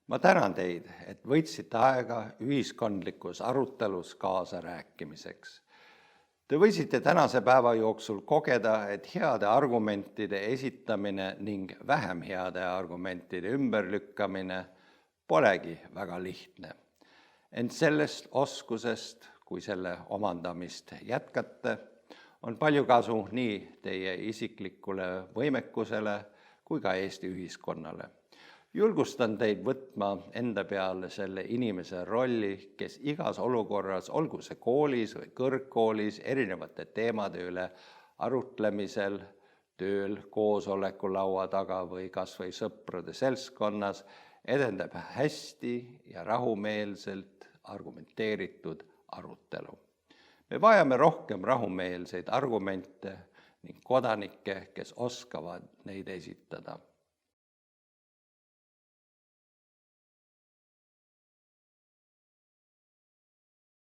Ma tänan teid, et võtsite aega ühiskondlikus arutelus kaasa rääkimiseks. Te võisite tänase päeva jooksul kogeda, et heade argumentide esitamine ning vähem heade argumentide ümberlükkamine polegi väga lihtne. Ent sellest oskusest, kui selle omandamist jätkate, on palju kasu nii teie isiklikule võimekusele kui ka Eesti ühiskonnale. Julgustan teid võtma enda peale selle inimese rolli, kes igas olukorras, olgu see koolis või kõrgkoolis, erinevate teemade üle arutlemisel, tööl, koosolekulaua taga või kas või sõprade seltskonnas, edendab hästi ja rahumeelselt argumenteeritud arutelu. Me vajame rohkem rahumeelseid argumente ning kodanikke, kes oskavad neid esitada.